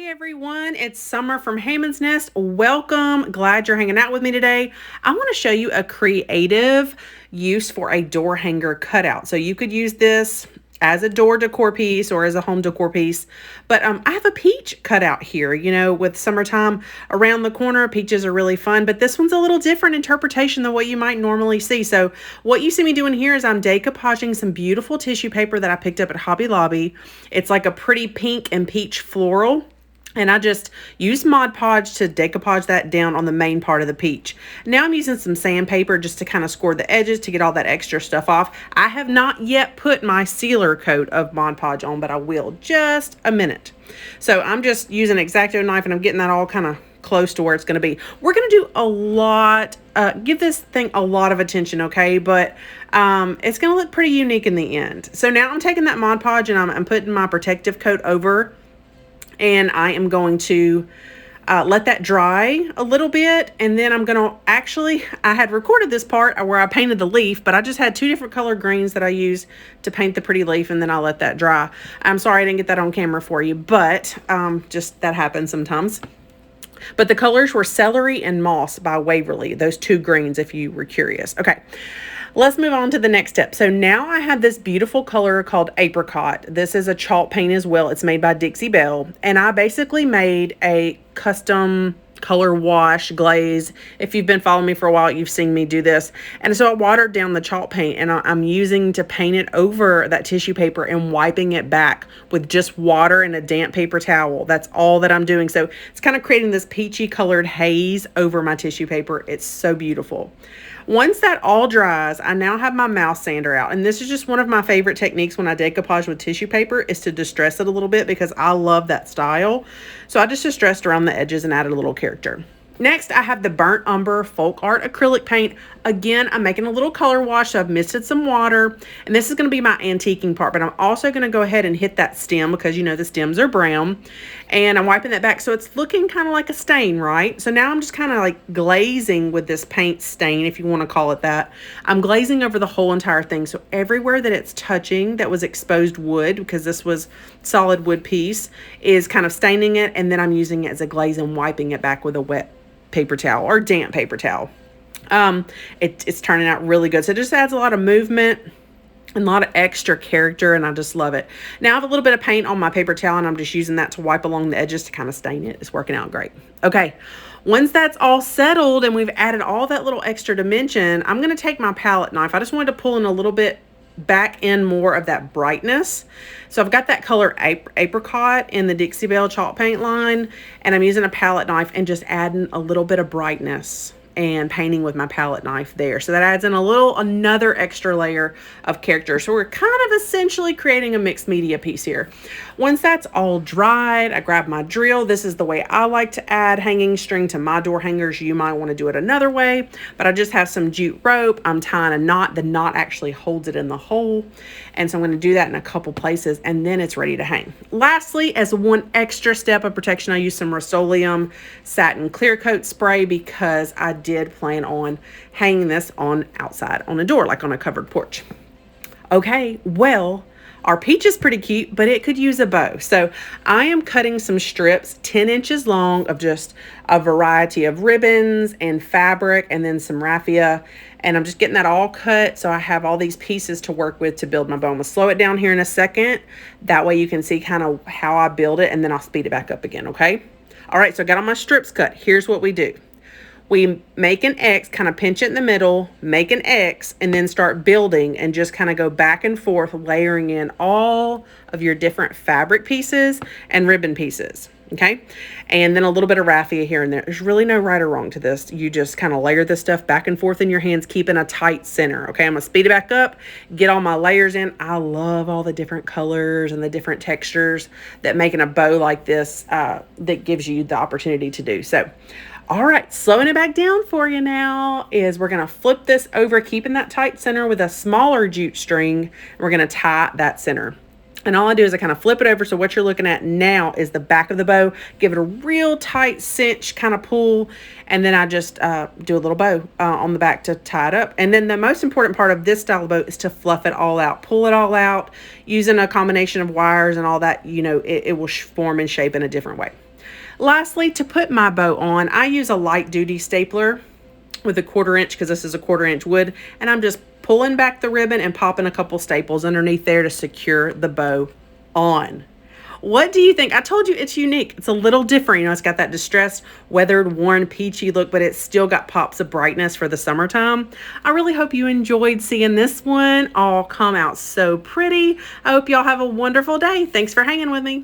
Everyone, it's Summer from Hammond's Nest. Welcome. Glad you're hanging out with me today. I want to show you a creative use for a door hanger cutout. So you could use this as a door decor piece or as a home decor piece. But I have a peach cutout here. You know, with summertime around the corner, peaches are really fun. But this one's a little different interpretation than what you might normally see. So what you see me doing here is I'm decoupaging some beautiful tissue paper that I picked up at Hobby Lobby. It's like a pretty pink and peach floral. And I just used Mod Podge to decoupage that down on the main part of the peach. Now I'm using some sandpaper just to kind of score the edges to get all that extra stuff off. I have not yet put my sealer coat of Mod Podge on, but I will just a minute. So I'm just using an X-Acto knife and I'm getting that all kind of close to where it's going to be. We're going to do a lot, give this thing a lot of attention, okay? But it's going to look pretty unique in the end. So now I'm taking that Mod Podge and I'm putting my protective coat over, and I am going to let that dry a little bit. And then I'm going to I had recorded this part where I painted the leaf, but I just had two different color greens that I used to paint the pretty leaf, and then I let that dry. I'm sorry I didn't get that on camera for you, but just that happens sometimes. But the colors were Celery and Moss by Waverly, those two greens, if you were curious. Okay. Let's move on to the next step. So now I have this beautiful color called Apricot. This is a chalk paint as well. It's made by Dixie Belle. And I basically made a custom color wash glaze. If you've been following me for a while, you've seen me do this. And so I watered down the chalk paint, and I'm using to paint it over that tissue paper and wiping it back with just water and a damp paper towel. That's all that I'm doing. So it's kind of creating this peachy colored haze over my tissue paper. It's so beautiful. Once that all dries, I now have my mouse sander out. And this is just one of my favorite techniques when I decoupage with tissue paper, is to distress it a little bit because I love that style. So I just distressed around the edges and added a little character. Next, I have the Burnt Umber Folk Art acrylic paint. Again, I'm making a little color wash, so I've misted some water. And this is going to be my antiquing part, but I'm also going to go ahead and hit that stem because, you know, the stems are brown. And I'm wiping that back, so it's looking kind of like a stain, right? So now I'm just kind of like glazing with this paint stain, if you want to call it that. I'm glazing over the whole entire thing, so everywhere that it's touching that was exposed wood, because this was solid wood piece, is kind of staining it, and then I'm using it as a glaze and wiping it back with a wet paper towel or damp paper towel. It's turning out really good. So it just adds a lot of movement and a lot of extra character, and I just love it. Now I have a little bit of paint on my paper towel, and I'm just using that to wipe along the edges to kind of stain it. It's working out great. Okay, once that's all settled and we've added all that little extra dimension, I'm going to take my palette knife. I just wanted to pull in a little bit back in more of that brightness. So I've got that color Apricot in the Dixie Belle chalk paint line, and I'm using a palette knife and just adding a little bit of brightness and painting with my palette knife there. So that adds in another extra layer of character. So we're kind of essentially creating a mixed media piece here. Once that's all dried, I grab my drill. This is the way I like to add hanging string to my door hangers. You might want to do it another way, but I just have some jute rope. I'm tying a knot. The knot actually holds it in the hole. And so I'm going to do that in a couple places, and then it's ready to hang. Lastly, as one extra step of protection, I use some Rust-Oleum satin clear coat spray because I did plan on hanging this on outside on a door, like on a covered porch. Okay, well, our peach is pretty cute, but it could use a bow. So I am cutting some strips 10 inches long of just a variety of ribbons and fabric, and then some raffia. And I'm just getting that all cut, so I have all these pieces to work with to build my bow. I'm going to slow it down here in a second. That way you can see kind of how I build it, and then I'll speed it back up again, okay? All right, so I got all my strips cut. Here's what we do. We make an X, kind of pinch it in the middle, make an X, and then start building and just kind of go back and forth, layering in all of your different fabric pieces and ribbon pieces, okay? And then a little bit of raffia here and there. There's really no right or wrong to this. You just kind of layer this stuff back and forth in your hands, keeping a tight center, okay? I'm going to speed it back up, get all my layers in. I love all the different colors and the different textures that making a bow like this, that gives you the opportunity to do. So, all right, slowing it back down for you now is we're going to flip this over, keeping that tight center with a smaller jute string. We're going to tie that center. And all I do is I kind of flip it over. So what you're looking at now is the back of the bow. Give it a real tight cinch kind of pull. And then I just do a little bow on the back to tie it up. And then the most important part of this style of bow is to fluff it all out. Pull it all out using a combination of wires and all that. You know, it will form and shape in a different way. Lastly, to put my bow on, I use a light duty stapler with a 1/4 inch, because this is a 1/4 inch wood. And I'm just pulling back the ribbon and popping a couple staples underneath there to secure the bow on. What do you think? I told you it's unique. It's a little different. You know, it's got that distressed, weathered, worn, peachy look, but it's still got pops of brightness for the summertime. I really hope you enjoyed seeing this one all come out so pretty. I hope y'all have a wonderful day. Thanks for hanging with me.